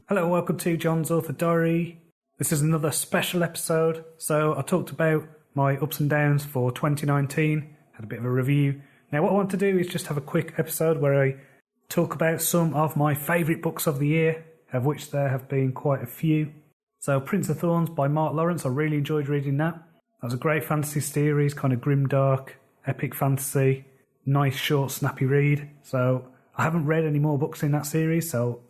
Hello and welcome to John's Author Diary. This is another special episode. So I talked about my ups and downs for 2019, had a bit of a review. Now what I want to do is just have a quick episode where I talk about some of my favourite books of the year, of which there have been quite a few. So Prince of Thorns by Mark Lawrence, I really enjoyed reading that. That was a great fantasy series, kind of grimdark, epic fantasy, nice short snappy read. So I haven't read any more books in that series, so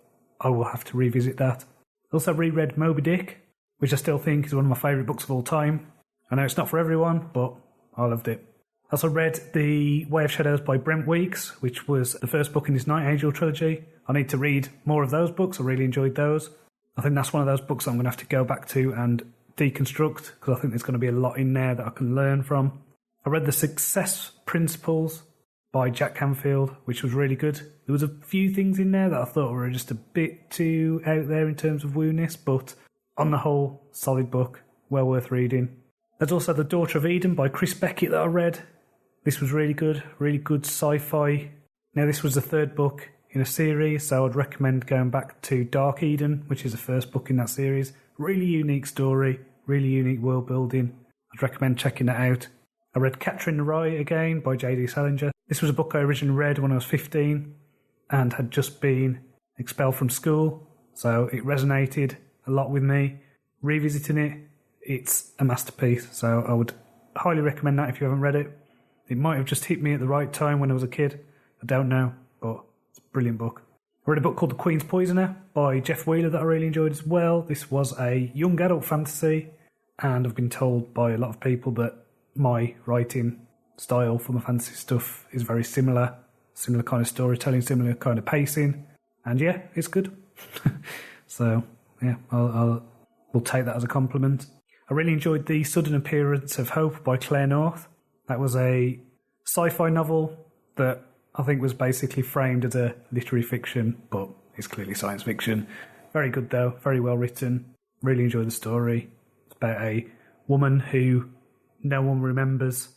I will have to revisit that. I also reread Moby Dick, which I still think is one of my favourite books of all time. I know it's not for everyone, but I loved it. I also read The Way of Shadows by Brent Weeks, which was the first book in his Night Angel trilogy. I need to read more of those books. I really enjoyed those. I think that's one of those books I'm going to have to go back to and deconstruct, because I think there's going to be a lot in there that I can learn from. I read The Success Principles by Jack Canfield, which was really good. There was a few things in there that I thought were just a bit too out there in terms of woo-ness, but on the whole, solid book, well worth reading. There's also The Daughter of Eden by Chris Beckett that I read. This was really good sci-fi. Now this was the third book in a series, so I'd recommend going back to Dark Eden, which is the first book in that series. Really unique story, really unique world building. I'd recommend checking that out. I read Catcher in the Rye again by J.D. Salinger. This was a book I originally read when I was 15 and had just been expelled from school, so it resonated a lot with me. Revisiting it, it's a masterpiece, so I would highly recommend that if you haven't read it. It might have just hit me at the right time when I was a kid. I don't know, but it's a brilliant book. I read a book called The Queen's Poisoner by Jeff Wheeler that I really enjoyed as well. This was a young adult fantasy, and I've been told by a lot of people that my writing style for my fantasy stuff is very similar kind of storytelling, similar kind of pacing, and yeah, it's good. So yeah, we'll take that as a compliment. I really enjoyed The Sudden Appearance of Hope by Claire North. That was a sci-fi novel that I think was basically framed as a literary fiction, but it's clearly science fiction. Very good though, very well written. Really enjoyed the story. It's about a woman who no one remembers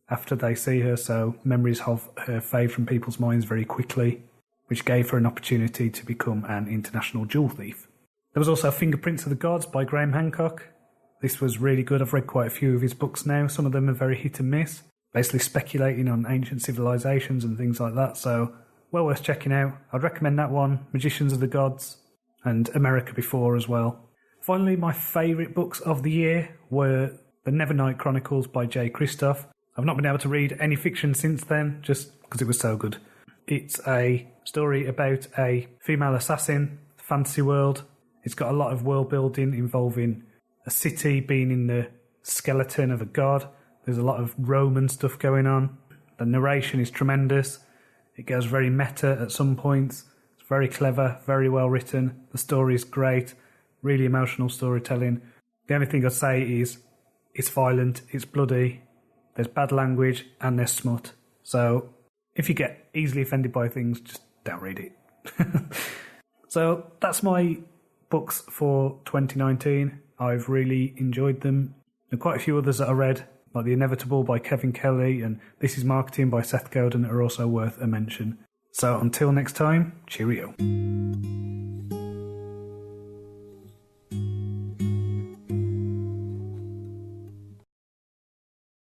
after they see her, so memories of her fade from people's minds very quickly, which gave her an opportunity to become an international jewel thief. There was also Fingerprints of the Gods by Graham Hancock. This was really good. I've read quite a few of his books now. Some of them are very hit and miss, basically speculating on ancient civilizations and things like that, so well worth checking out. I'd recommend that one, Magicians of the Gods, and America Before as well. Finally, my favourite books of the year were The Nevernight Chronicles by Jay Kristoff. I've not been able to read any fiction since then, just because it was so good. It's a story about a female assassin, fantasy world. It's got a lot of world building involving a city being in the skeleton of a god. There's a lot of Roman stuff going on. The narration is tremendous. It goes very meta at some points. It's very clever, very well written. The story is great, really emotional storytelling. The only thing I'd say is it's violent, it's bloody, there's bad language, and there's smut. So if you get easily offended by things, just don't read it. So that's my books for 2019. I've really enjoyed them. There are quite a few others that I read, like The Inevitable by Kevin Kelly and This Is Marketing by Seth Godin, are also worth a mention. So until next time, cheerio.